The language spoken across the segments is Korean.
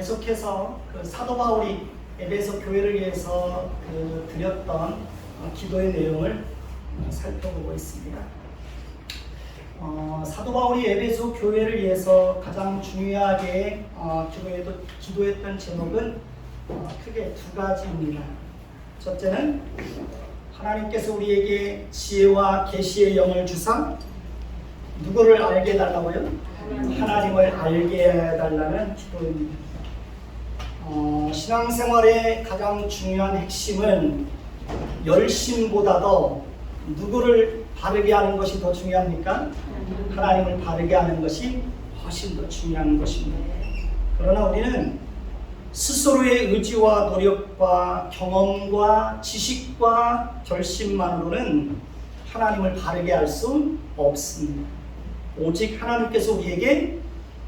계속해서 그 사도 바울이 에베소 교회를 위해서 드렸던 기도의 내용을 살펴보고 있습니다. 사도 바울이 에베소 교회를 위해서 가장 중요하게 기도했던 제목은 크게 두 가지입니다. 첫째는 하나님께서 우리에게 지혜와 계시의 영을 주사 누구를 알게 해달라고요? 하나님을 알게 해달라는 기도입니다. 신앙생활의 가장 중요한 핵심은 열심보다도 누구를 바르게 하는 것이 더 중요합니까? 하나님을 바르게 하는 것이 훨씬 더 중요한 것입니다. 그러나 우리는 스스로의 의지와 노력과 경험과 지식과 결심만으로는 하나님을 바르게 할 수 없습니다. 오직 하나님께서 우리에게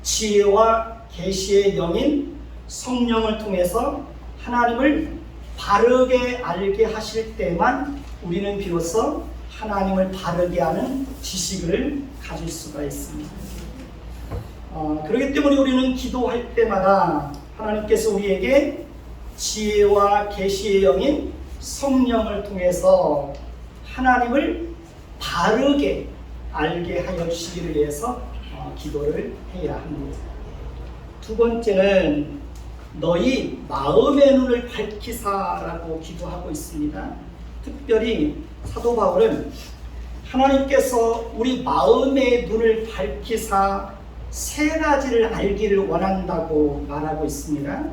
지혜와 계시의 영인 성령을 통해서 하나님을 바르게 알게 하실 때만 우리는 비로소 하나님을 바르게 하는 지식을 가질 수가 있습니다. 그렇기 때문에 우리는 기도할 때마다 하나님께서 우리에게 지혜와 계시의 영인 성령을 통해서 하나님을 바르게 알게 하여 주시기를 위해서 기도를 해야 합니다. 두 번째는 너희 마음의 눈을 밝히사라고 기도하고 있습니다. 특별히 사도 바울은 하나님께서 우리 마음의 눈을 밝히사 세 가지를 알기를 원한다고 말하고 있습니다.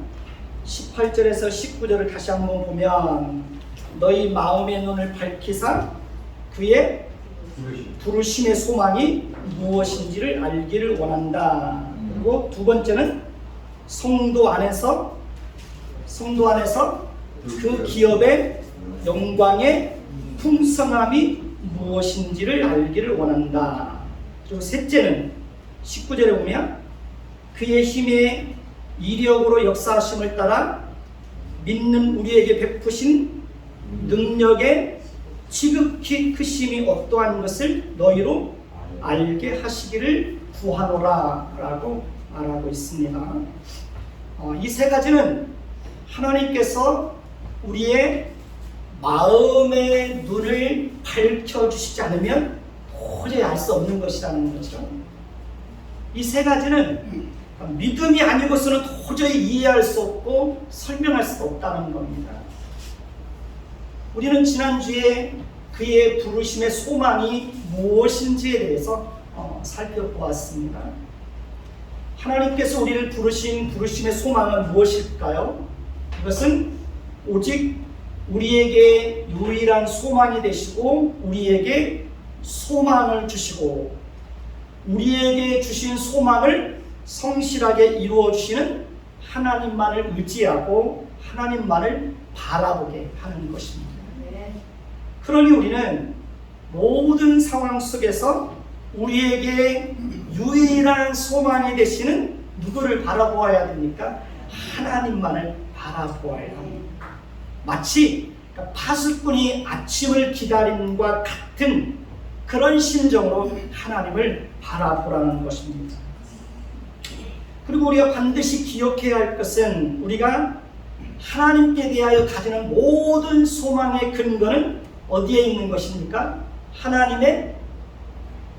18절에서 19절을 다시 한번 보면 너희 마음의 눈을 밝히사 그의 부르심의 소망이 무엇인지를 알기를 원한다. 그리고 두 번째는 성도 안에서 그 기업의 영광의 풍성함이 무엇인지를 알기를 원한다. 그리고 셋째는 19절에 보면 그의 힘의 이력으로 역사하심을 따라 믿는 우리에게 베푸신 능력의 지극히 크심이 어떠한 것을 너희로 알게 하시기를 구하노라 라고 말하고 있습니다. 이 세 가지는 하나님께서 우리의 마음의 눈을 밝혀주시지 않으면 도저히 알 수 없는 것이라는 거죠. 이 세 가지는 믿음이 아니고서는 도저히 이해할 수 없고 설명할 수 없다는 겁니다. 우리는 지난주에 그의 부르심의 소망이 무엇인지에 대해서 살펴보았습니다. 하나님께서 우리를 부르신 부르심의 소망은 무엇일까요? 이것은 오직 우리에게 유일한 소망이 되시고 우리에게 소망을 주시고 우리에게 주신 소망을 성실하게 이루어 주시는 하나님만을 의지하고 하나님만을 바라보게 하는 것입니다. 그러니 우리는 모든 상황 속에서 우리에게 유일한 소망이 되시는 누구를 바라보아야 됩니까? 하나님만을 바라보아야 합니다. 마치 파수꾼이 아침을 기다림과 같은 그런 심정으로 하나님을 바라보라는 것입니다. 그리고 우리가 반드시 기억해야 할 것은 우리가 하나님께 대하여 가지는 모든 소망의 근거는 어디에 있는 것입니까? 하나님의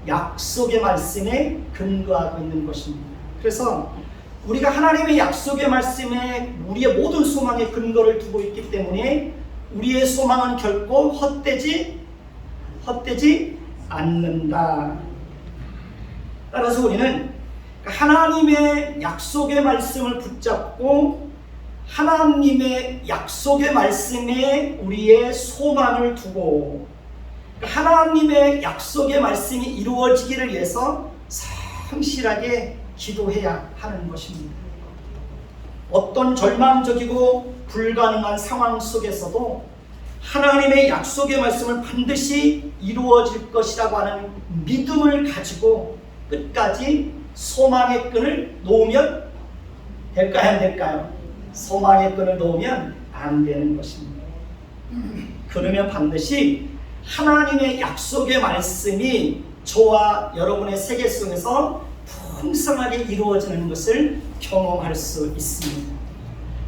약속의 말씀에 근거하고 있는 것입니다. 그래서 우리가 하나님의 약속의 말씀에 우리의 모든 소망의 근거를 두고 있기 때문에 우리의 소망은 결코 헛되지 않는다. 따라서 우리는 하나님의 약속의 말씀을 붙잡고 하나님의 약속의 말씀에 우리의 소망을 두고 하나님의 약속의 말씀이 이루어지기를 위해서 성실하게 기도해야 하는 것입니다. 어떤 절망적이고 불가능한 상황 속에서도 하나님의 약속의 말씀을 반드시 이루어질 것이라고 하는 믿음을 가지고 끝까지 소망의 끈을 놓으면 될까요? 안 될까요? 소망의 끈을 놓으면 안 되는 것입니다. 그러면 반드시 하나님의 약속의 말씀이 저와 여러분의 세계 속에서 풍성하게 이루어지는 것을 경험할 수 있습니다.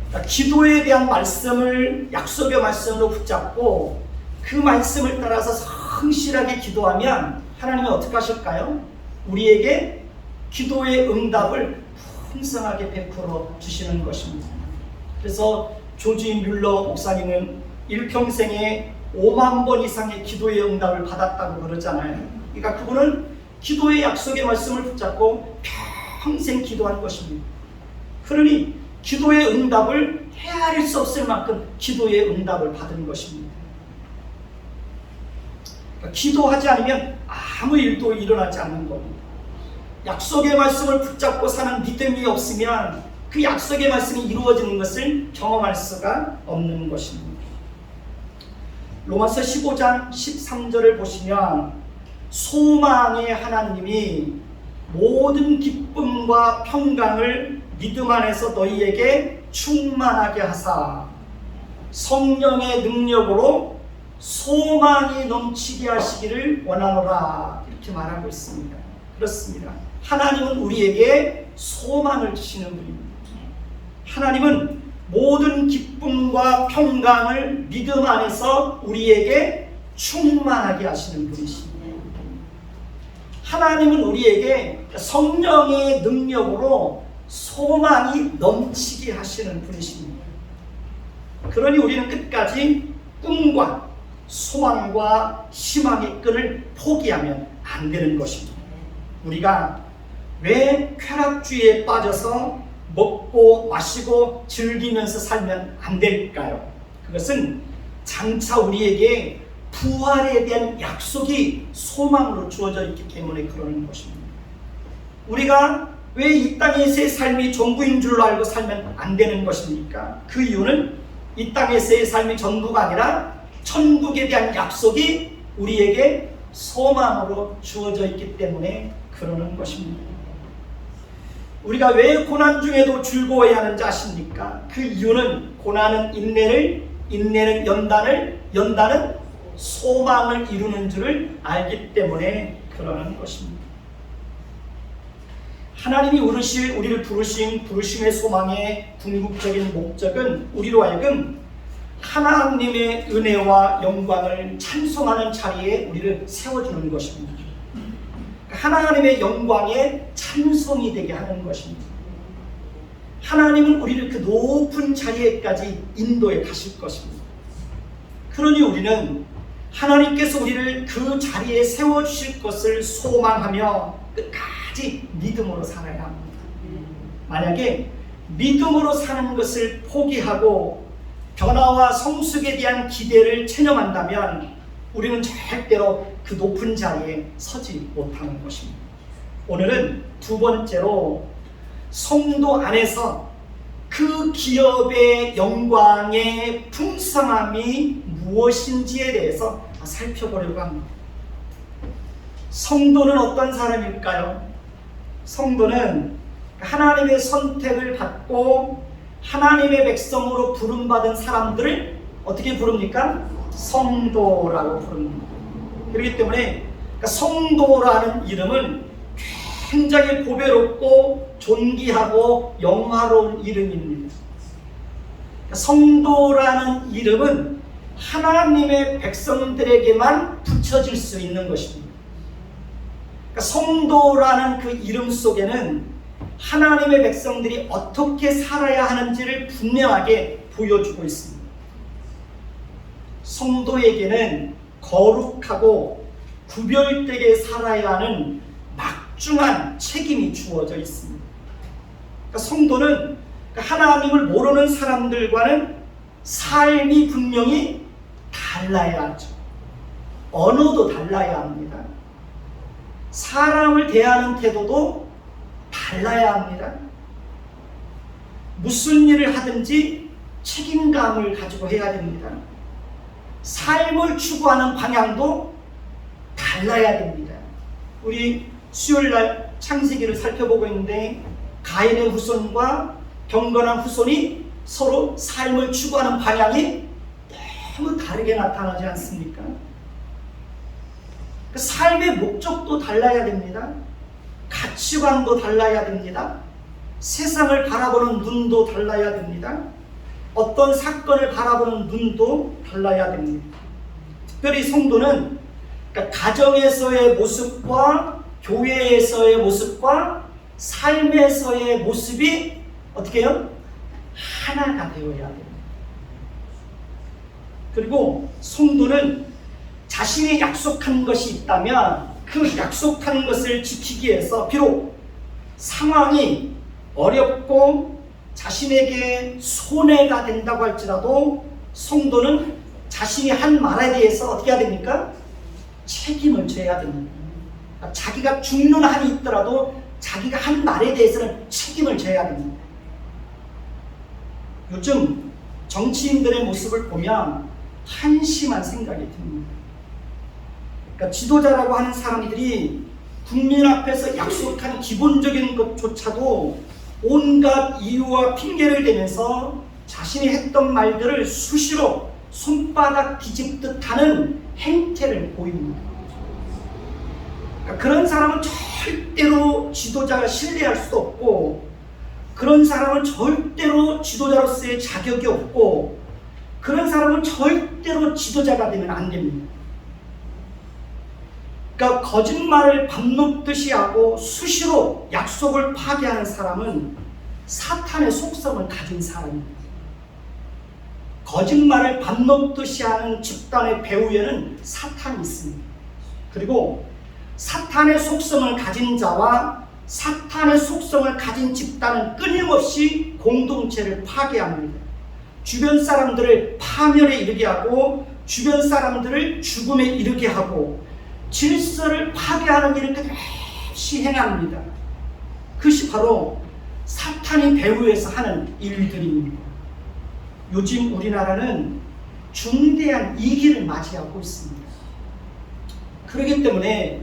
그러니까 기도에 대한 말씀을 약속의 말씀으로 붙잡고 그 말씀을 따라서 성실하게 기도하면 하나님이 어떻게 하실까요? 우리에게 기도의 응답을 풍성하게 베풀어 주시는 것입니다. 그래서 조지 뮬러 목사님은 일평생에 5만 번 이상의 기도의 응답을 받았다고 그러잖아요. 그러니까 그분은 기도의 약속의 말씀을 붙잡고 평생 기도한 것입니다. 그러니 기도의 응답을 헤아릴 수 없을 만큼 기도의 응답을 받은 것입니다. 그러니까 기도하지 않으면 아무 일도 일어나지 않는 겁니다. 약속의 말씀을 붙잡고 사는 믿음이 없으면 그 약속의 말씀이 이루어지는 것을 경험할 수가 없는 것입니다. 로마서 15장 13절을 보시면 소망의 하나님이 모든 기쁨과 평강을 믿음 안에서 너희에게 충만하게 하사 성령의 능력으로 소망이 넘치게 하시기를 원하노라, 이렇게 말하고 있습니다. 그렇습니다. 하나님은 우리에게 소망을 주시는 분입니다. 하나님은 모든 기쁨과 평강을 믿음 안에서 우리에게 충만하게 하시는 분이십니다. 하나님은 우리에게 성령의 능력으로 소망이 넘치게 하시는 분이십니다. 그러니 우리는 끝까지 꿈과 소망과 희망의 끈을 포기하면 안 되는 것입니다. 우리가 왜 쾌락주의에 빠져서 먹고 마시고 즐기면서 살면 안 될까요? 그것은 장차 우리에게 부활에 대한 약속이 소망으로 주어져 있기 때문에 그러는 것입니다. 우리가 왜 이 땅에서의 삶이 전부인 줄로 알고 살면 안 되는 것입니까? 그 이유는 이 땅에서의 삶이 전부가 아니라 천국에 대한 약속이 우리에게 소망으로 주어져 있기 때문에 그러는 것입니다. 우리가 왜 고난 중에도 즐거워해야 하는지 아십니까? 그 이유는 고난은 인내를, 인내는 연단을, 연단은 소망을 이루는 줄을 알기 때문에 그러는 것입니다. 하나님이 우리를 부르심의 소망의 궁극적인 목적은 우리로 하여금 하나님의 은혜와 영광을 찬송하는 자리에 우리를 세워주는 것입니다. 하나님의 영광에 찬송이 되게 하는 것입니다. 하나님은 우리를 그 높은 자리에까지 인도해 가실 것입니다. 그러니 우리는 하나님께서 우리를 그 자리에 세워주실 것을 소망하며 끝까지 믿음으로 살아야 합니다. 만약에 믿음으로 사는 것을 포기하고 변화와 성숙에 대한 기대를 체념한다면 우리는 절대로 그 높은 자리에 서지 못하는 것입니다. 오늘은 두 번째로 성도 안에서 그 기업의 영광의 풍성함이 무엇인지에 대해서 살펴보려고 합니다. 성도는 어떤 사람일까요? 성도는 하나님의 선택을 받고 하나님의 백성으로 부름받은 사람들을 어떻게 부릅니까? 성도라고 부릅니다. 그렇기 때문에 성도라는 이름은 굉장히 보배롭고 존귀하고 영화로운 이름입니다. 성도라는 이름은 하나님의 백성들에게만 붙여질 수 있는 것입니다. 성도라는 그 이름 속에는 하나님의 백성들이 어떻게 살아야 하는지를 분명하게 보여주고 있습니다. 성도에게는 거룩하고 구별되게 살아야 하는 막중한 책임이 주어져 있습니다. 성도는 하나님을 모르는 사람들과는 삶이 분명히 달라야 하죠. 언어도 달라야 합니다. 사람을 대하는 태도도 달라야 합니다. 무슨 일을 하든지 책임감을 가지고 해야 됩니다. 삶을 추구하는 방향도 달라야 됩니다. 우리 수요일날 창세기를 살펴보고 있는데 가인의 후손과 경건한 후손이 서로 삶을 추구하는 방향이 너무 다르게 나타나지 않습니까? 삶의 목적도 달라야 됩니다. 가치관도 달라야 됩니다. 세상을 바라보는 눈도 달라야 됩니다. 어떤 사건을 바라보는 눈도 달라야 됩니다. 특별히 성도는 그러니까 가정에서의 모습과 교회에서의 모습과 삶에서의 모습이 어떻게 해요? 하나가 되어야 됩니다. 그리고 성도는 자신이 약속한 것이 있다면 그 약속한 것을 지키기 위해서 비록 상황이 어렵고 자신에게 손해가 된다고 할지라도 성도는 자신이 한 말에 대해서 어떻게 해야 됩니까? 책임을 져야 됩니다. 자기가 죽는 한이 있더라도 자기가 한 말에 대해서는 책임을 져야 됩니다. 요즘 정치인들의 모습을 보면 한심한 생각이 듭니다. 그러니까 지도자라고 하는 사람들이 국민 앞에서 약속한 기본적인 것조차도 온갖 이유와 핑계를 대면서 자신이 했던 말들을 수시로 손바닥 뒤집듯 하는 행태를 보입니다. 그러니까 그런 사람은 절대로 지도자가 신뢰할 수 없고, 그런 사람은 절대로 지도자로서의 자격이 없고, 그런 사람은 절대로 지도자가 되면 안 됩니다. 그러니까 거짓말을 밥 먹듯이 하고 수시로 약속을 파괴하는 사람은 사탄의 속성을 가진 사람입니다. 거짓말을 밥 먹듯이 하는 집단의 배후에는 사탄이 있습니다. 그리고 사탄의 속성을 가진 자와 사탄의 속성을 가진 집단은 끊임없이 공동체를 파괴합니다. 주변 사람들을 파멸에 이르게 하고 주변 사람들을 죽음에 이르게 하고 질서를 파괴하는 일을 끝없이 행합니다. 그것이 바로 사탄이 배후에서 하는 일들입니다. 요즘 우리나라는 중대한 위기를 맞이하고 있습니다. 그렇기 때문에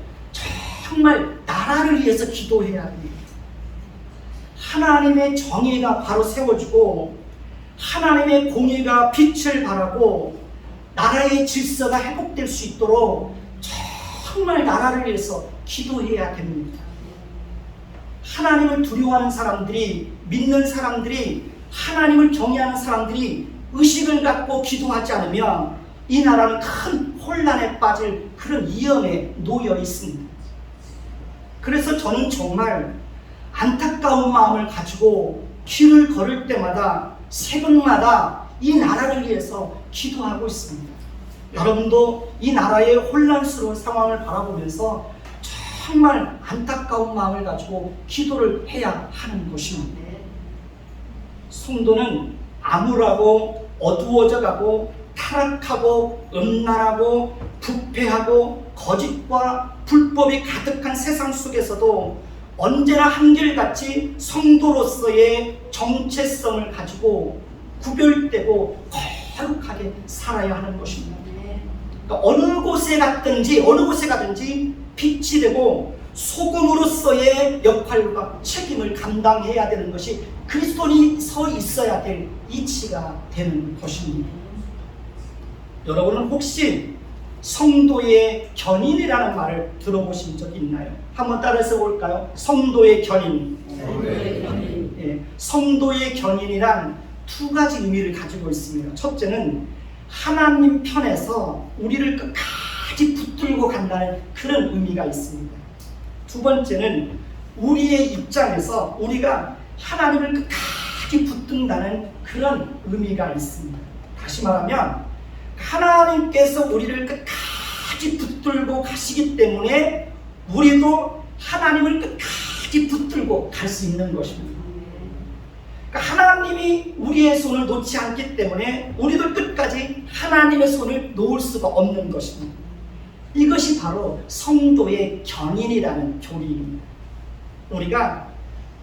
정말 나라를 위해서 기도해야 합니다. 하나님의 정의가 바로 세워지고 하나님의 공의가 빛을 발하고 나라의 질서가 회복될 수 있도록 정말 나라를 위해서 기도해야 됩니다. 하나님을 두려워하는 사람들이, 믿는 사람들이, 하나님을 경외하는 사람들이 의식을 갖고 기도하지 않으면 이 나라는 큰 혼란에 빠질 그런 위험에 놓여 있습니다. 그래서 저는 정말 안타까운 마음을 가지고 길을 걸을 때마다 새벽마다 이 나라를 위해서 기도하고 있습니다. 여러분도 이 나라의 혼란스러운 상황을 바라보면서 정말 안타까운 마음을 가지고 기도를 해야 하는 것입니다. 성도는 암울하고 어두워져 가고 타락하고 음란하고 부패하고 거짓과 불법이 가득한 세상 속에서도 언제나 한결같이 성도로서의 정체성을 가지고 구별되고 거룩하게 살아야 하는 것입니다. 그러니까 어느 곳에 가든지 빛이 되고 소금으로서의 역할과 책임을 감당해야 되는 것이 그리스도인이 서 있어야 될 이치가 되는 것입니다. 여러분은 혹시 성도의 견인이라는 말을 들어보신 적이 있나요? 한번 따라서 볼까요? 성도의 견인. 예, 성도의 견인이란 두 가지 의미를 가지고 있습니다. 첫째는 하나님 편에서 우리를 끝까지 붙들고 간다는 그런 의미가 있습니다. 두 번째는 우리의 입장에서 우리가 하나님을 끝까지 붙든다는 그런 의미가 있습니다. 다시 말하면 하나님께서 우리를 끝까지 붙들고 가시기 때문에 우리도 하나님을 끝까지 붙들고 갈 수 있는 것입니다. 그러니까 하나님이 우리의 손을 놓지 않기 때문에 우리도 끝까지 하나님의 손을 놓을 수가 없는 것입니다. 이것이 바로 성도의 견인이라는 교리입니다. 우리가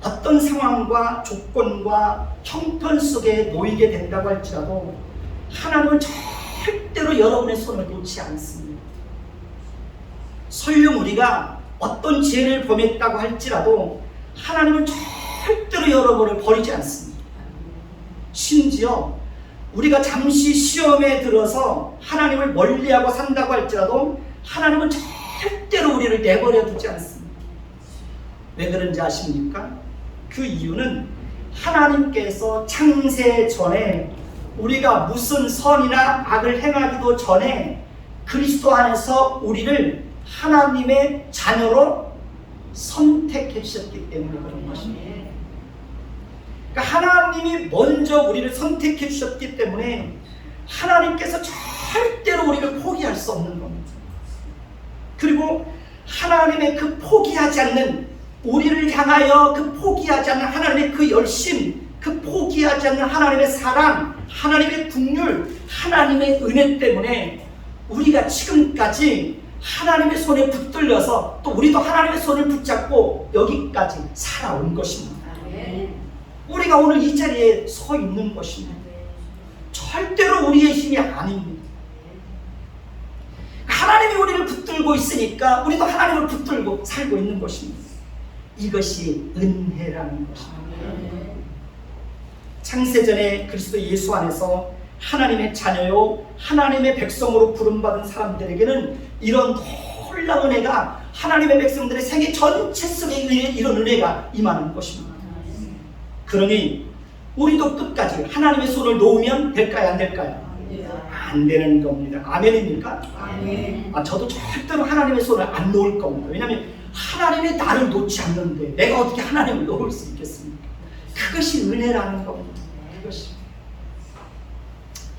어떤 상황과 조건과 형편 속에 놓이게 된다고 할지라도 하나님은 절대로 여러분의 손을 놓지 않습니다. 설령 우리가 어떤 죄를 범했다고 할지라도 하나님은 절대로 여러분을 버리지 않습니다. 심지어 우리가 잠시 시험에 들어서 하나님을 멀리하고 산다고 할지라도 하나님은 절대로 우리를 내버려 두지 않습니다. 왜 그런지 아십니까? 그 이유는 하나님께서 창세 전에 우리가 무슨 선이나 악을 행하기도 전에 그리스도 안에서 우리를 하나님의 자녀로 선택해 주셨기 때문에 그런 것입니다. 그러니까 하나님이 먼저 우리를 선택해 주셨기 때문에 하나님께서 절대로 우리를 포기할 수 없는 겁니다. 그리고 하나님의 그 포기하지 않는, 우리를 향하여 그 포기하지 않는 하나님의 그 열심, 그 포기하지 않는 하나님의 사랑, 하나님의 긍휼, 하나님의 은혜 때문에 우리가 지금까지 하나님의 손에 붙들려서 또 우리도 하나님의 손을 붙잡고 여기까지 살아온 것입니다. 우리가 오늘 이 자리에 서 있는 것입니다. 절대로 우리의 힘이 아닙니다. 하나님이 우리를 붙들고 있으니까 우리도 하나님을 붙들고 살고 있는 것입니다. 이것이 은혜라는 것입니다. 창세전에 그리스도 예수 안에서 하나님의 자녀요 하나님의 백성으로 부름받은 사람들에게는 이런 놀라운 은혜가, 하나님의 백성들의 생애 전체 속에 이런 은혜가 임하는 것입니다. 그러니 우리도 끝까지 하나님의 손을 놓으면 될까요? 안 될까요? 안 되는 겁니다. 아멘입니까? 아멘. 저도 절대로 하나님의 손을 안 놓을 겁니다. 왜냐하면 하나님이 나를 놓지 않는데 내가 어떻게 하나님을 놓을 수 있겠습니까? 그것이 은혜라는 겁니다. 그것이.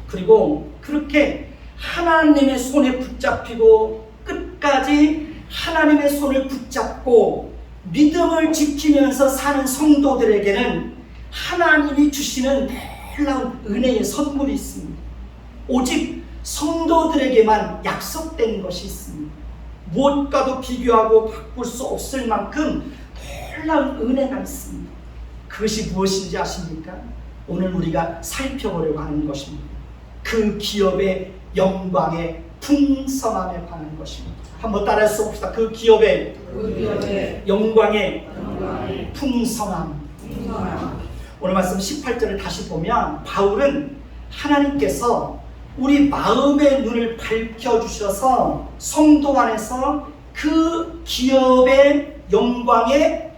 그리고 그렇게 하나님의 손에 붙잡히고 끝까지 하나님의 손을 붙잡고 믿음을 지키면서 사는 성도들에게는 하나님이 주시는 놀라운 은혜의 선물이 있습니다. 오직 성도들에게만 약속된 것이 있습니다. 무엇과도 비교하고 바꿀 수 없을 만큼 놀라운 은혜가 있습니다. 그것이 무엇인지 아십니까? 오늘 우리가 살펴보려고 하는 것입니다. 그 기업의 영광의 풍성함에 관한 것입니다. 한번 따라서 봅시다. 그 기업의 영광의 풍성함. 오늘 말씀 18절을 다시 보면 바울은 하나님께서 우리 마음의 눈을 밝혀주셔서 성도 안에서 그 기업의 영광의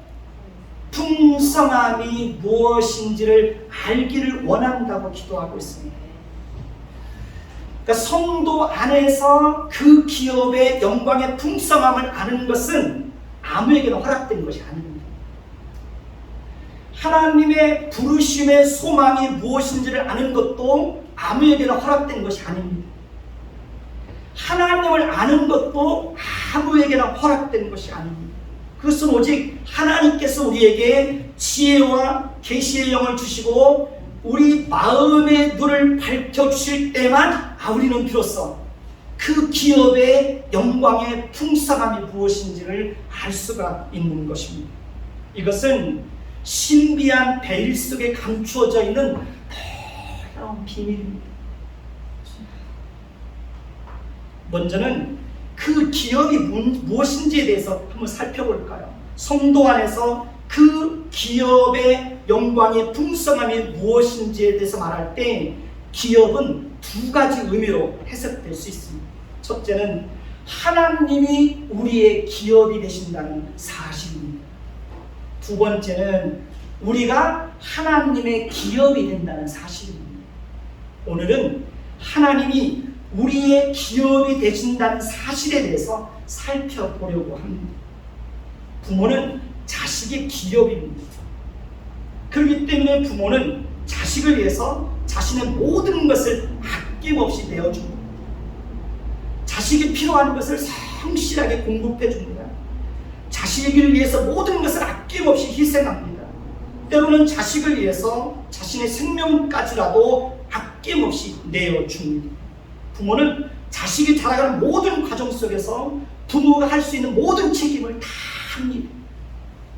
풍성함이 무엇인지를 알기를 원한다고 기도하고 있습니다. 그러니까 성도 안에서 그 기업의 영광의 풍성함을 아는 것은 아무에게나 허락된 것이 아닙니다. 하나님의 부르심의 소망이 무엇인지를 아는 것도 아무에게나 허락된 것이 아닙니다. 하나님을 아는 것도 아무에게나 허락된 것이 아닙니다. 그것은 오직 하나님께서 우리에게 지혜와 계시의 영을 주시고 우리 마음의 눈을 밝혀주실 때만 우리는 비로소 그 기업의 영광의 풍성함이 무엇인지를 알 수가 있는 것입니다. 이것은 신비한 베일 속에 감추어져 있는 놀라운 비밀입니다. 먼저는 그 기업이 무엇인지에 대해서 한번 살펴볼까요? 성도 안에서 그 기업의 영광의 풍성함이 무엇인지에 대해서 말할 때 기업은 두 가지 의미로 해석될 수 있습니다. 첫째는 하나님이 우리의 기업이 되신다는 사실입니다. 두 번째는 우리가 하나님의 기업이 된다는 사실입니다. 오늘은 하나님이 우리의 기업이 되신다는 사실에 대해서 살펴보려고 합니다. 부모는 자식의 기업입니다. 그렇기 때문에 부모는 자식을 위해서 자신의 모든 것을 아낌없이 내어줍니다. 자식이 필요한 것을 성실하게 공급해 줍니다. 자식을 위해서 모든 것을 아낌없이 희생합니다. 때로는 자식을 위해서 자신의 생명까지라도 아낌없이 내어줍니다. 부모는 자식이 자라가는 모든 과정 속에서 부모가 할 수 있는 모든 책임을 다 합니다.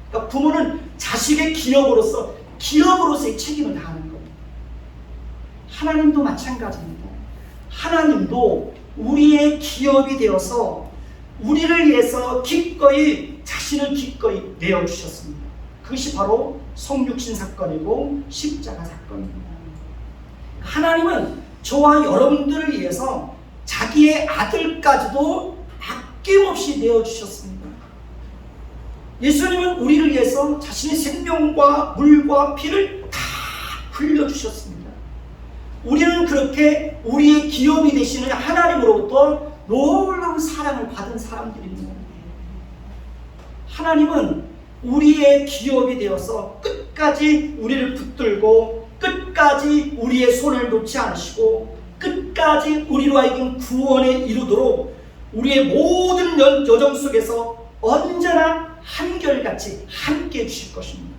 그러니까 부모는 자식의 기업으로서의 책임을 다하는 겁니다. 하나님도 마찬가지입니다. 하나님도 우리의 기업이 되어서 우리를 위해서 자신을 기꺼이 내어주셨습니다. 그것이 바로 성육신 사건이고 십자가 사건입니다. 하나님은 저와 여러분들을 위해서 자기의 아들까지도 아낌없이 내어주셨습니다. 예수님은 우리를 위해서 자신의 생명과 물과 피를 다 흘려주셨습니다. 우리는 그렇게 우리의 기업이 되시는 하나님으로부터 놀라운 사랑을 받은 사람들입니다. 하나님은 우리의 기업이 되어서 끝까지 우리를 붙들고 끝까지 우리의 손을 놓지 않으시고 끝까지 우리로 하여금 구원에 이르도록 우리의 모든 여정 속에서 언제나 한결같이 함께 해주실 것입니다.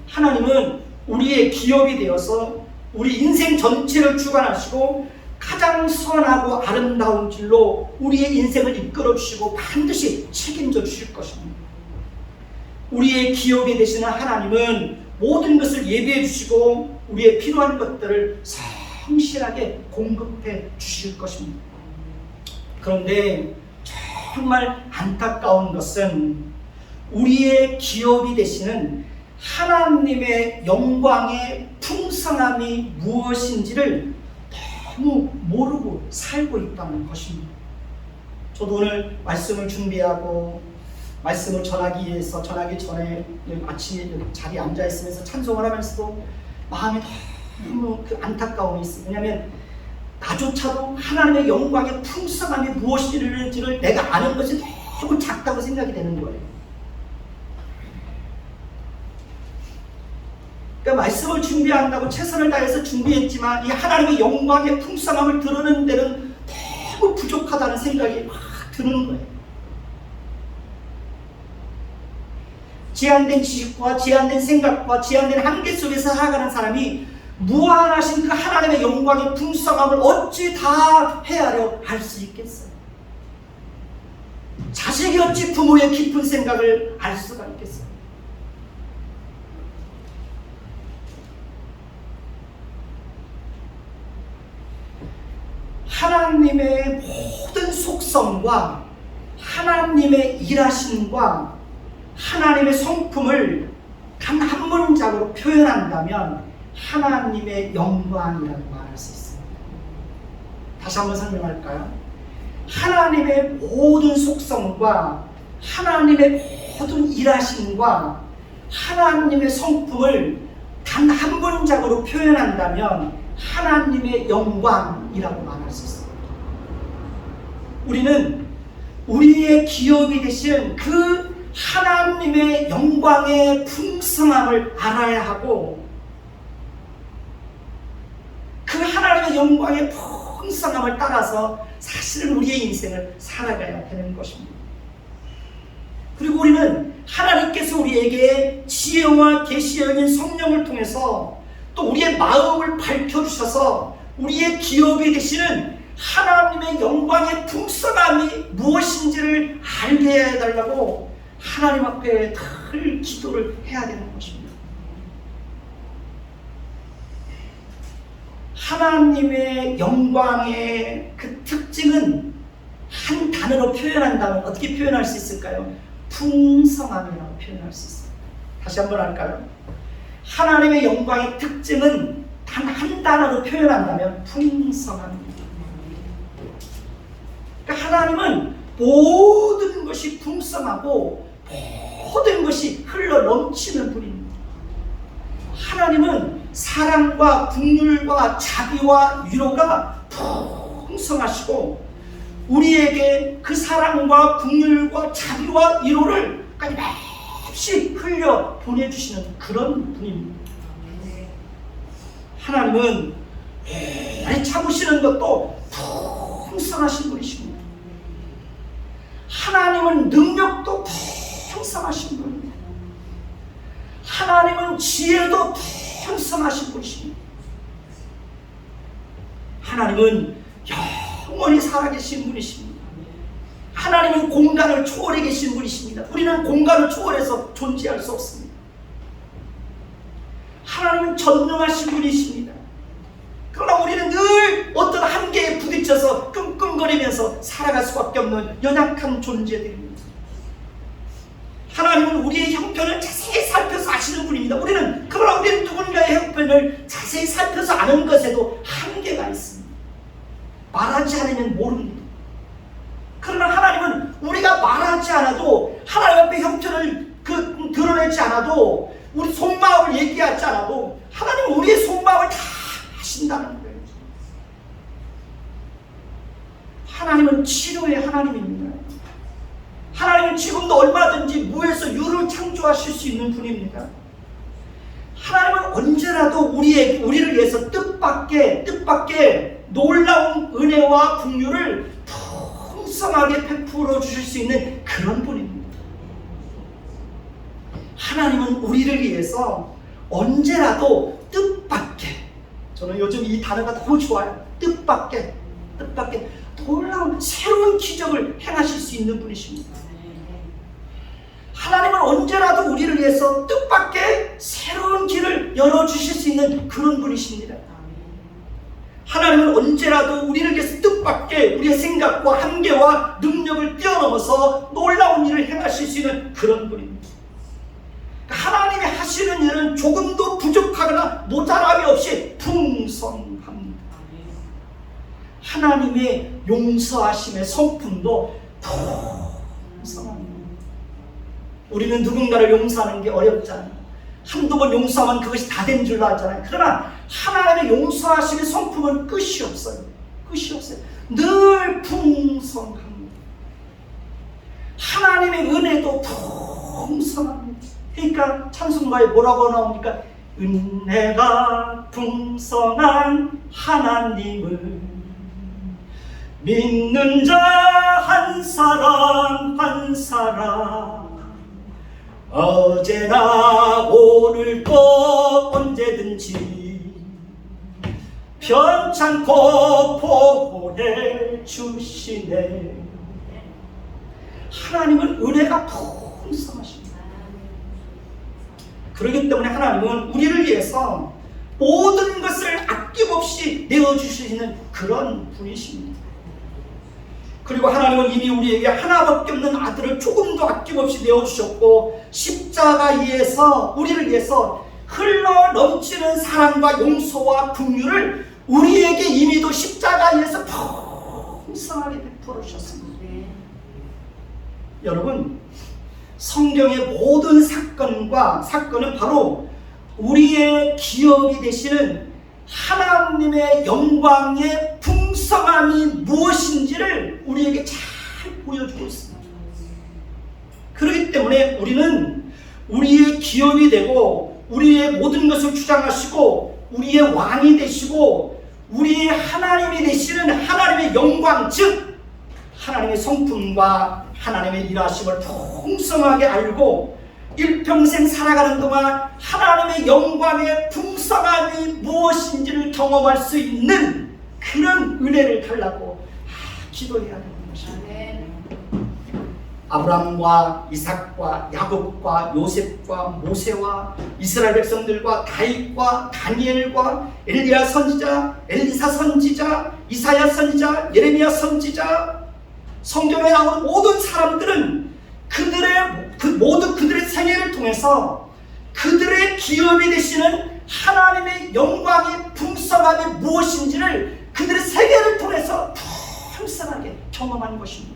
하나님은 우리의 기업이 되어서 우리 인생 전체를 주관하시고 가장 선하고 아름다운 길로 우리의 인생을 이끌어 주시고 반드시 책임져 주실 것입니다. 우리의 기업이 되시는 하나님은 모든 것을 예비해 주시고 우리의 필요한 것들을 성실하게 공급해 주실 것입니다. 그런데 정말 안타까운 것은 우리의 기업이 되시는 하나님의 영광의 풍성함이 무엇인지를 너무 모르고 살고 있다는 것입니다. 저도 오늘 말씀을 준비하고 말씀을 전하기 위해서 전하기 전에 아침에 자리에 앉아 있으면서 찬송을 하면서도 마음이 너무 안타까움이 있어요. 왜냐하면 나조차도 하나님의 영광의 풍성함이 무엇인지를 내가 아는 것이 너무 작다고 생각이 되는 거예요. 그러니까 말씀을 준비한다고 최선을 다해서 준비했지만 이 하나님의 영광의 풍성함을 드러내는 데는 너무 부족하다는 생각이 막 드는 거예요. 제한된 지식과 제한된 생각과 제한된 한계 속에서 살아가는 사람이 무한하신 그 하나님의 영광의 풍성함을 어찌 다 헤아려 알 수 있겠어요? 자식이 어찌 부모의 깊은 생각을 알 수가 있겠어요? 하나님의 모든 속성과 하나님의 일하심과 하나님의 성품을 단 한 문장으로 표현한다면 하나님의 영광이라고 말할 수 있습니다. 다시 한번 설명할까요? 하나님의 모든 속성과 하나님의 모든 일하심과 하나님의 성품을 단 한 문장으로 표현한다면 하나님의 영광이라고 말할 수 있습니다. 우리는 우리의 기업이 되신 그 하나님의 영광의 풍성함을 알아야 하고 그 하나님의 영광의 풍성함을 따라서 사실은 우리의 인생을 살아가야 되는 것입니다. 그리고 우리는 하나님께서 우리에게 지혜와 계시여인 성령을 통해서 또 우리의 마음을 밝혀주셔서 우리의 기업이 되시는 하나님의 영광의 풍성함이 무엇인지를 알게 해달라고 하나님 앞에 늘 기도를 해야 되는 것입니다. 하나님의 영광의 그 특징은 한 단어로 표현한다면 어떻게 표현할 수 있을까요? 풍성함이라고 표현할 수 있어요. 다시 한번 할까요? 하나님의 영광의 특징은 단 한 단어로 표현한다면 풍성함입니다. 그러니까 하나님은 모든 것이 풍성하고 모든 것이 흘러 넘치는 분입니다. 하나님은 사랑과 긍휼과 자비와 위로가 풍성하시고 우리에게 그 사랑과 긍휼과 자비와 위로를 끊임없이 흘려 보내주시는 그런 분입니다. 하나님은 오래 참으시는 것도 풍성하신 분이십니다. 하나님은 능력도 풍성하신 분입니다. 하나님은 지혜도 풍성하신 분이십니다. 하나님은 영원히 살아계신 분이십니다. 하나님은 공간을 초월해 계신 분이십니다. 우리는 공간을 초월해서 존재할 수 없습니다. 하나님은 전능하신 분이십니다. 그러나 우리는 늘 어떤 한계에 부딪혀서 끙끙거리면서 살아갈 수밖에 없는 연약한 존재들입니다. 하나님은 우리의 형편을 자세히 살펴서 아시는 분입니다. 그러나 우리는 누군가의 형편을 자세히 살펴서 아는 것에도 한계가 있습니다. 말하지 않으면 모릅니다. 그러나 하나님은 우리가 말하지 않아도, 하나님 앞에 형편을 드러내지 않아도, 우리 속마음을 얘기하지 않아도 하나님은 우리의 속마음을 다 아신다는 거예요. 하나님은 치료의 하나님입니다. 하나님은 지금도 얼마든지 무에서 유를 창조하실 수 있는 분입니다. 하나님은 언제라도 우리를 위해서 뜻밖의 놀라운 은혜와 긍휼을 풍성하게 베풀어 주실 수 있는 그런 분입니다. 하나님은 우리를 위해서 언제라도 뜻밖의, 저는 요즘 이 단어가 너무 좋아요. 뜻밖의 놀라운 새로운 기적을 행하실 수 있는 분이십니다. 하나님은 언제라도 우리를 위해서 뜻밖의 새로운 길을 열어주실 수 있는 그런 분이십니다. 하나님은 언제라도 우리를 위해서 뜻밖의 우리의 생각과 한계와 능력을 뛰어넘어서 놀라운 일을 행하실 수 있는 그런 분입니다. 하나님이 하시는 일은 조금도 부족하거나 모자람이 없이 풍성합니다. 하나님의 용서하심의 성품도 풍성합니다. 우리는 누군가를 용서하는 게 어렵잖아요. 한두 번 용서하면 그것이 다 된 줄로 알잖아요. 그러나 하나님의 용서하심의 성품은 끝이 없어요. 늘 풍성합니다. 하나님의 은혜도 풍성합니다. 그러니까 찬송가에 뭐라고 나옵니까? 은혜가 풍성한 하나님을 믿는 자 한 사람 한 사람, 어제나 오늘도 언제든지 편찮고 보호해 주시네. 하나님은 은혜가 풍성하십니다. 그렇기 때문에 하나님은 우리를 위해서 모든 것을 아낌없이 내어주시는 그런 분이십니다. 그리고 하나님은 이미 우리에게 하나밖에 없는 아들을 조금도 아낌없이 내어주셨고, 십자가에서 우리를 위해서 흘러 넘치는 사랑과 용서와 긍휼을 우리에게 이미도 십자가에서 풍성하게 베풀어 주셨습니다. 여러분, 성경의 모든 사건은 바로 우리의 기업이 되시는 하나님의 영광의 풍성함이 무엇인지를 우리에게 잘 보여주고 있습니다. 그렇기 때문에 우리는 우리의 기업이 되고 우리의 모든 것을 주장하시고 우리의 왕이 되시고 우리의 하나님이 되시는 하나님의 영광, 즉 하나님의 성품과 하나님의 일하심을 풍성하게 알고 일평생 살아가는 동안 하나님의 영광의 풍성함이 무엇인지를 경험할 수 있는 그런 은혜를 달라고 기도해야 되는 것입니다. 아브라함과 이삭과 야곱과 요셉과 모세와 이스라엘 백성들과 다윗과 다니엘과 엘리야 선지자, 엘리사 선지자, 이사야 선지자, 예레미야 선지자, 성경에 나오는 모든 사람들은 그들의 생애를 통해서 그들의 기업이 되시는 하나님의 영광의 풍성함이 무엇인지를 그들의 생애를 통해서 풍성하게 경험한 것입니다.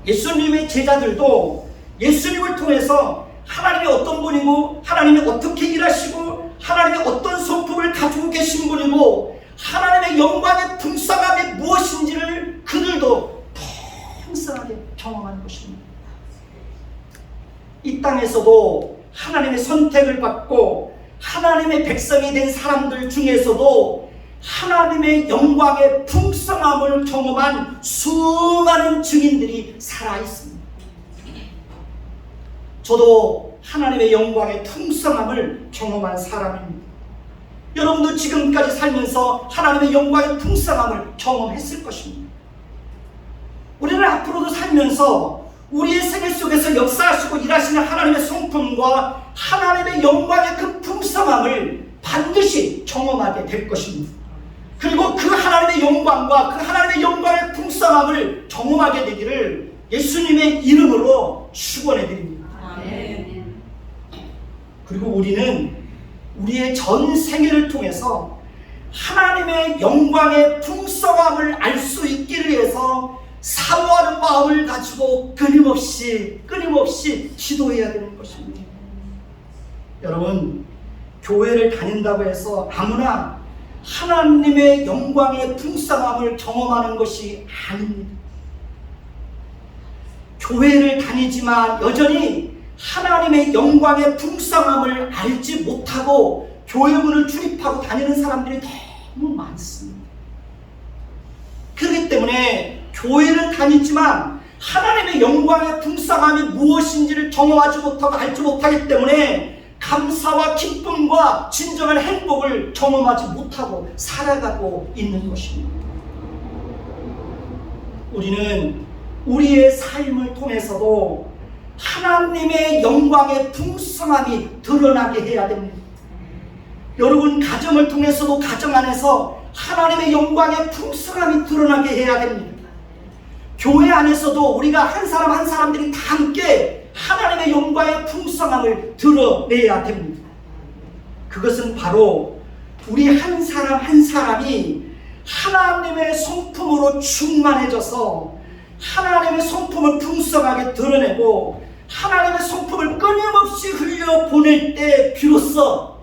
예수님의 제자들도 예수님을 통해서 하나님이 어떤 분이고 하나님이 어떻게 일하시고 하나님이 어떤 성품을 가지고 계신 분이고 하나님의 영광의 풍성함이 무엇인지를 그들도 풍성하게 경험한 것입니다. 이 땅에서도 하나님의 선택을 받고 하나님의 백성이 된 사람들 중에서도 하나님의 영광의 풍성함을 경험한 수많은 증인들이 살아있습니다. 저도 하나님의 영광의 풍성함을 경험한 사람입니다. 여러분도 지금까지 살면서 하나님의 영광의 풍성함을 경험했을 것입니다. 우리는 앞으로도 살면서 우리의 생애 속에서 역사하시고 일하시는 하나님의 성품과 하나님의 영광의 그 풍성함을 반드시 경험하게 될 것입니다. 그리고 그 하나님의 영광과 그 하나님의 영광의 풍성함을 경험하게 되기를 예수님의 이름으로 축원해 드립니다. 그리고 우리는 우리의 전 생애를 통해서 하나님의 영광의 풍성함을 알 수 있기를 위해서 사모하는 마음을 가지고 끊임없이 기도해야 되는 것입니다. 여러분, 교회를 다닌다고 해서 아무나 하나님의 영광의 풍성함을 경험하는 것이 아닙니다. 교회를 다니지만 여전히 하나님의 영광의 풍성함을 알지 못하고 교회 문을 출입하고 다니는 사람들이 너무 많습니다. 그렇기 때문에 교회는 다니지만 하나님의 영광의 풍성함이 무엇인지를 경험하지 못하고 알지 못하기 때문에 감사와 기쁨과 진정한 행복을 경험하지 못하고 살아가고 있는 것입니다. 우리는 우리의 삶을 통해서도 하나님의 영광의 풍성함이 드러나게 해야 됩니다. 여러분, 가정을 통해서도 가정 안에서 하나님의 영광의 풍성함이 드러나게 해야 됩니다. 교회 안에서도 우리가 한 사람 한 사람들이 다 함께 하나님의 영광의 풍성함을 드러내야 됩니다. 그것은 바로 우리 한 사람 한 사람이 하나님의 성품으로 충만해져서 하나님의 성품을 풍성하게 드러내고 하나님의 성품을 끊임없이 흘려보낼 때 비로소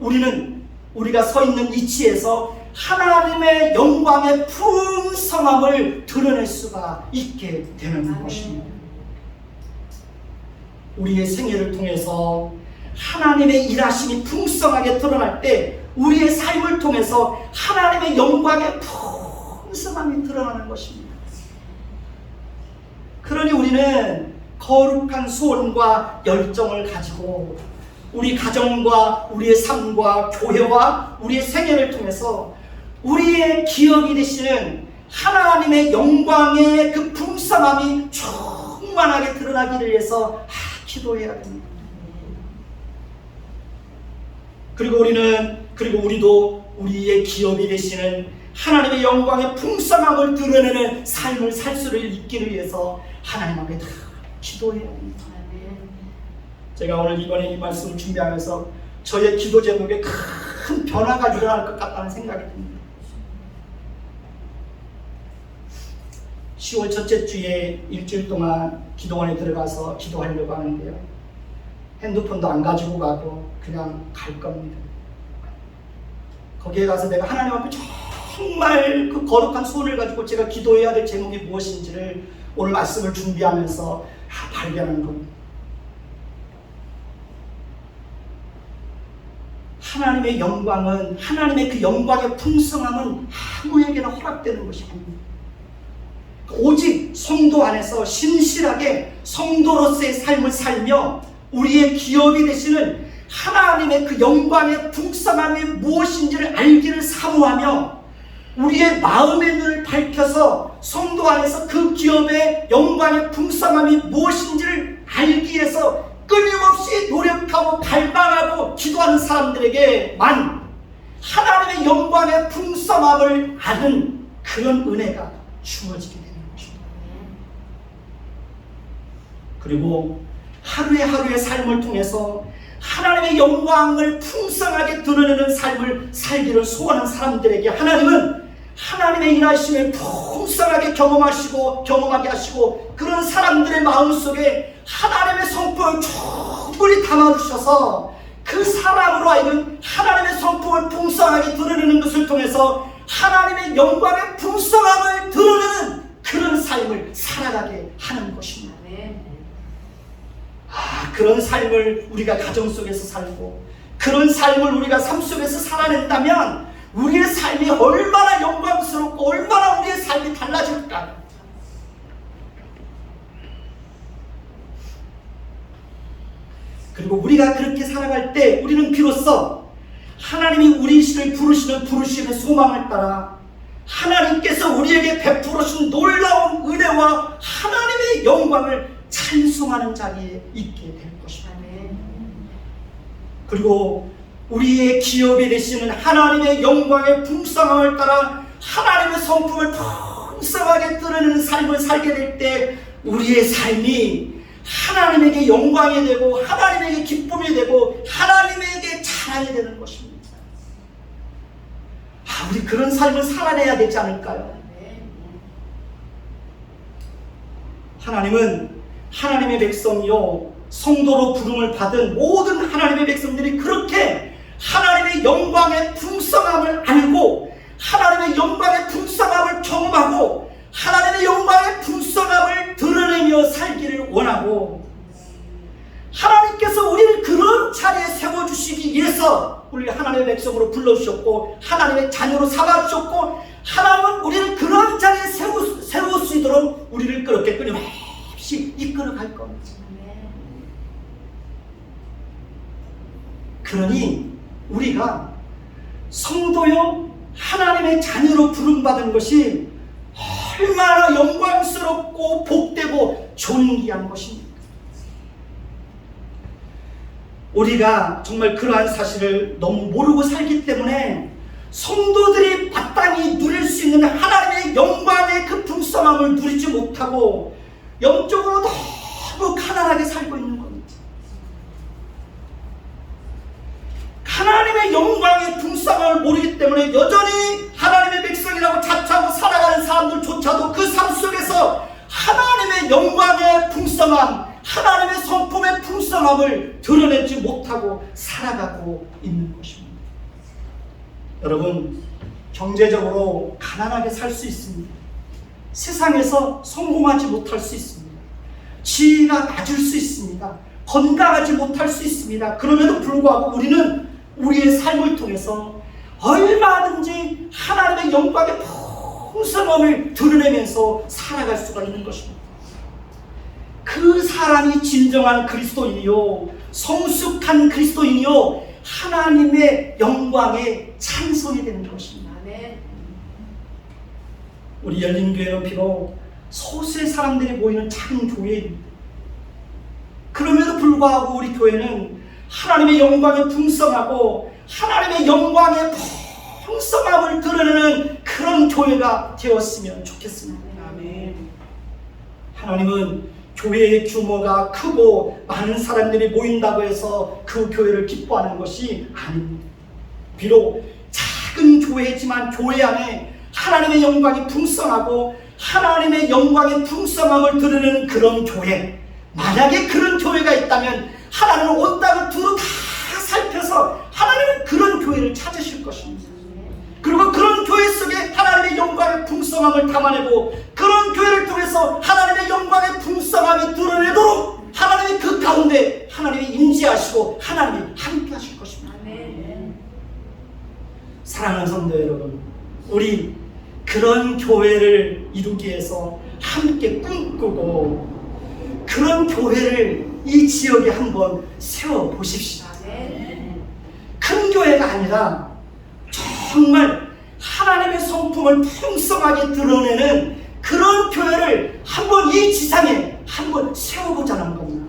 우리가 서 있는 위치에서 하나님의 영광의 풍성함을 드러낼 수가 있게 되는 것입니다. 우리의 생애를 통해서 하나님의 일하심이 풍성하게 드러날 때 우리의 삶을 통해서 하나님의 영광의 풍성함이 드러나는 것입니다. 그러니 우리는 거룩한 소원과 열정을 가지고 우리 가정과 우리의 삶과 교회와 우리의 생애를 통해서 우리의 기업이 되시는 하나님의 영광의 그 풍성함이 충만하게 드러나기를 위해서 기도해야 됩니다. 그리고 우리도 우리의 기업이 되시는 하나님의 영광의 풍성함을 드러내는 삶을 살 수를 있기를 위해서 하나님 앞에 다 기도해야 합니다. 제가 오늘 이번에 이 말씀을 준비하면서 저의 기도 제목에 큰 변화가 일어날 것 같다는 생각이 듭니다. 10월 첫째 주에 일주일 동안 기도원에 들어가서 기도하려고 하는데요. 핸드폰도 안 가지고 가고 그냥 갈 겁니다. 거기에 가서 내가 하나님 앞에 정말 그 거룩한 소원을 가지고 제가 기도해야 될 제목이 무엇인지를 오늘 말씀을 준비하면서 발견한 겁니다. 하나님의 영광은, 하나님의 그 영광의 풍성함은 아무에게나 허락되는 것이 아닙니다. 오직 성도 안에서 신실하게 성도로서의 삶을 살며 우리의 기업이 되시는 하나님의 그 영광의 풍성함이 무엇인지를 알기를 사모하며 우리의 마음의 눈을 밝혀서 성도 안에서 그 기업의 영광의 풍성함이 무엇인지를 알기 위해서 끊임없이 노력하고 갈망하고 기도하는 사람들에게만 하나님의 영광의 풍성함을 아는 그런 은혜가 주어지게 됩니다. 그리고 하루의 삶을 통해서 하나님의 영광을 풍성하게 드러내는 삶을 살기를 소원하는 사람들에게 하나님은 하나님의 일하심을 풍성하게 경험하게 하시고 그런 사람들의 마음속에 하나님의 성품을 충분히 담아주셔서 그 사람으로 하여금 하나님의 성품을 풍성하게 드러내는 것을 통해서 하나님의 영광의 풍성함을 드러내는 그런 삶을 살아가게 하는 것입니다. 그런 삶을 우리가 가정 속에서 살고 그런 삶을 우리가 삶 속에서 살아낸다면 우리의 삶이 얼마나 영광스럽고 얼마나 우리의 삶이 달라질까. 그리고 우리가 그렇게 살아갈 때 우리는 비로소 하나님이 우리를 부르시는 부르심의 소망을 따라 하나님께서 우리에게 베풀어 주신 놀라운 은혜와 하나님의 영광을 찬송하는 자리에 있게 될 것입니다. 그리고 우리의 기업이 되시는 하나님의 영광의 풍성함을 따라 하나님의 성품을 풍성하게 드러내는 삶을 살게 될 때 우리의 삶이 하나님에게 영광이 되고 하나님에게 기쁨이 되고 하나님에게 자랑이 되는 것입니다. 우리 그런 삶을 살아내야 되지 않을까요? 하나님은 하나님의 백성이요 성도로 부름을 받은 모든 하나님의 백성들이 그렇게 하나님의 영광의 풍성함을 알고 하나님의 영광의 풍성함을 경험하고 하나님의 영광의 풍성함을 드러내며 살기를 원하고, 하나님께서 우리를 그런 자리에 세워주시기 위해서 우리 하나님의 백성으로 불러주셨고 하나님의 자녀로 삼아주셨고, 하나님은 우리를 그런 자리에 세울 수 있도록 우리를 그렇게 끊임없이 이끌어갈 겁니다. 그러니 우리가 성도요 하나님의 자녀로 부름받은 것이 얼마나 영광스럽고 복되고 존귀한 것입니까? 우리가 정말 그러한 사실을 너무 모르고 살기 때문에 성도들이 마땅히 누릴 수 있는 하나님의 영광의 그 풍성함을 누리지 못하고 영적으로 너무 가난하게 살고 있는 겁니다. 하나님의 영광의 풍성함을 모르기 때문에 여전히 하나님의 백성이라고 자처하고 살아가는 사람들조차도 그 삶 속에서 하나님의 영광의 풍성함, 하나님의 성품의 풍성함을 드러내지 못하고 살아가고 있는 것입니다. 여러분, 경제적으로 가난하게 살 수 있습니다. 세상에서 성공하지 못할 수 있습니다. 지위가 낮을 수 있습니다. 건강하지 못할 수 있습니다. 그럼에도 불구하고 우리는 우리의 삶을 통해서 얼마든지 하나님의 영광의 풍성함을 드러내면서 살아갈 수가 있는 것입니다. 그 사람이 진정한 그리스도인이요 성숙한 그리스도인이요 하나님의 영광의 찬송이 되는 것입니다. 우리 열린교회는 비록 소수의 사람들이 모이는 작은 교회입니다. 그럼에도 불구하고 우리 교회는 하나님의 영광에 풍성하고 하나님의 영광의 풍성함을 드러내는 그런 교회가 되었으면 좋겠습니다. 아멘. 하나님은 교회의 규모가 크고 많은 사람들이 모인다고 해서 그 교회를 기뻐하는 것이 아닙니다. 비록 작은 교회지만 교회 안에 하나님의 영광이 풍성하고 하나님의 영광의 풍성함을 드러내는 그런 교회, 만약에 그런 교회가 있다면 하나님은 온 땅을 두루 다 살펴서 하나님은 그런 교회를 찾으실 것입니다. 그리고 그런 교회 속에 하나님의 영광의 풍성함을 담아내고 그런 교회를 통해서 하나님의 영광의 풍성함이 드러내도록 하나님이 그 가운데 하나님이 임재하시고 하나님이 함께 하실 것입니다. 사랑하는 성도 여러분, 우리 그런 교회를 이루기 위해서 함께 꿈꾸고 그런 교회를 이 지역에 한번 세워보십시다. 큰 교회가 아니라 정말 하나님의 성품을 풍성하게 드러내는 그런 교회를 한번 이 지상에 한번 세워보자는 겁니다.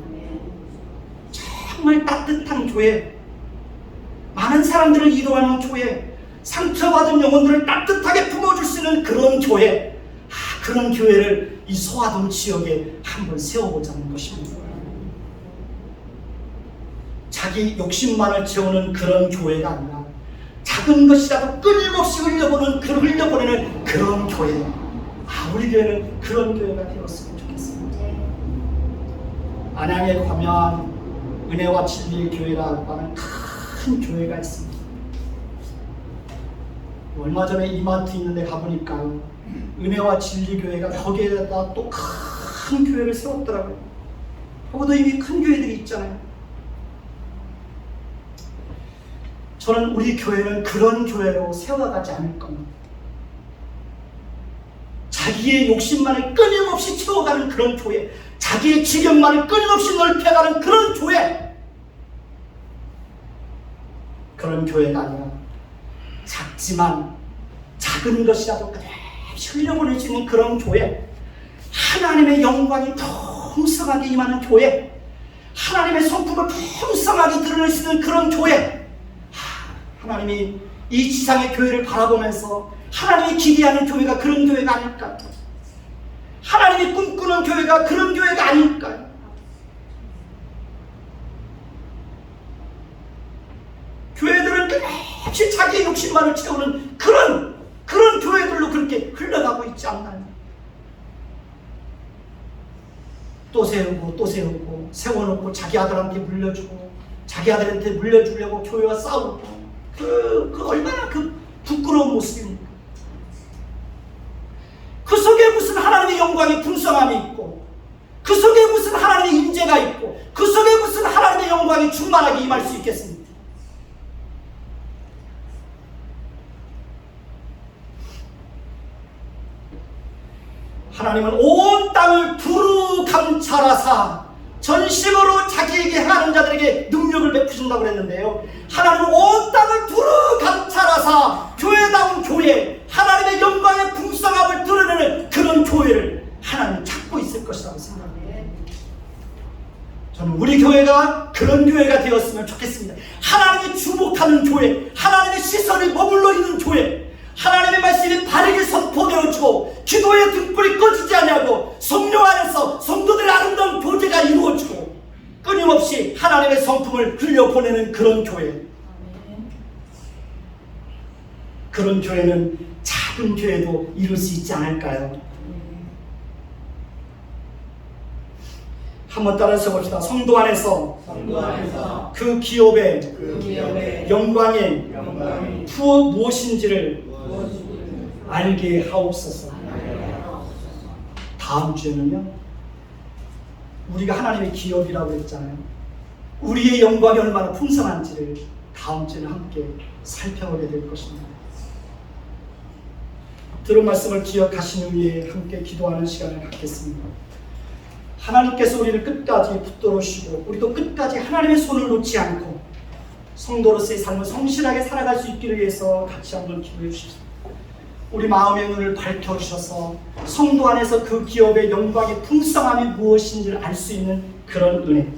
정말 따뜻한 교회, 많은 사람들을 이루어하는 교회, 상처받은 영혼들을 따뜻하게 품어줄 수 있는 그런 교회, 그런 교회를 이 소아동 지역에 한번 세워보자는 것입니다. 자기 욕심만을 채우는 그런 교회가 아니라 작은 것이라도 끊임없이 흘려보내는 그런 교회, 우리 교회는 그런 교회가 되었으면 좋겠습니다. 안양에 가면 은혜와 진리의 교회라고 하는 큰 교회가 있습니다. 얼마 전에 이마트 있는 데 가보니까 은혜와 진리 교회가 거기에다 또 큰 교회를 세웠더라고요. 거기도 이미 큰 교회들이 있잖아요. 저는 우리 교회는 그런 교회로 세워가지 않을 겁니다. 자기의 욕심만을 끊임없이 채워가는 그런 교회, 자기의 지경만을 끊임없이 넓혀가는 그런 교회, 그런 교회가 아니라 작지만 작은 것이라도 그대로 흘려보낼 수 있는 그런 교회, 하나님의 영광이 풍성하게 임하는 교회, 하나님의 성품을 풍성하게 드러낼 수 있는 그런 교회, 하나님이 이 지상의 교회를 바라보면서 하나님이 기대하는 교회가 그런 교회가 아닐까? 하나님이 꿈꾸는 교회가 그런 교회가 아닐까요? 교회들은 끝없이 자기의 욕심만을 채우는 그런 교회들로 그렇게 흘러가고 있지 않나요? 또 세우고 세워놓고 자기 아들한테 물려주고 자기 아들한테 물려주려고 교회와 싸우고 그 얼마나 그 부끄러운 모습입니까? 그 속에 무슨 하나님의 영광의 풍성함이 있고 그 속에 무슨 하나님의 임재가 있고 그 속에 무슨 하나님의 영광이 충만하게 임할 수 있겠습니까? 하나님은 온 땅을 두루 감찰하사 전심으로 자기에게 행하는 자들에게 능력을 베푸신다고 그랬는데요. 하나님은 온 땅을 두루 감찰하사 교회다운 교회, 하나님의 영광의 풍성함을 드러내는 그런 교회를 하나님 찾고 있을 것이라고 생각합니다. 저는 우리 교회가 그런 교회가 되었으면 좋겠습니다. 하나님이 주목하는 교회, 하나님의 시선이 머물러 있는 교회, 하나님의 말씀이 바르게 선포되어지고 기도의 등불이 꺼지지 않냐고 성령 안에서 성도들의 아름다운 교제가 이루어지고 끊임없이 하나님의 성품을 흘려보내는 그런 교회. 그런 교회는 작은 교회도 이룰 수 있지 않을까요? 한번 따라서 봅시다. 성도 안에서 그 기업의 영광이 무엇인지를 알게 하옵소서. 다음 주에는요, 우리가 하나님의 기업이라고 했잖아요. 우리의 영광이 얼마나 풍성한지를 다음 주에는 함께 살펴보게 될 것입니다. 들은 말씀을 기억하신 후에 함께 기도하는 시간을 갖겠습니다. 하나님께서 우리를 끝까지 붙들어주시고 우리도 끝까지 하나님의 손을 놓지 않고 성도로서의 삶을 성실하게 살아갈 수 있기를 위해서 같이 한번 기도해 주십시오. 우리 마음의 눈을 밝혀주셔서 성도 안에서 그 기업의 영광의 풍성함이 무엇인지를 알 수 있는 그런 은혜,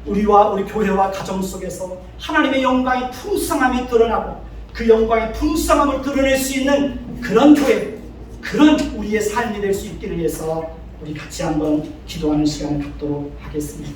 우리와 우리 교회와 가정 속에서 하나님의 영광의 풍성함이 드러나고 그 영광의 풍성함을 드러낼 수 있는 그런 교회, 그런 우리의 삶이 될 수 있기를 위해서 우리 같이 한번 기도하는 시간을 갖도록 하겠습니다.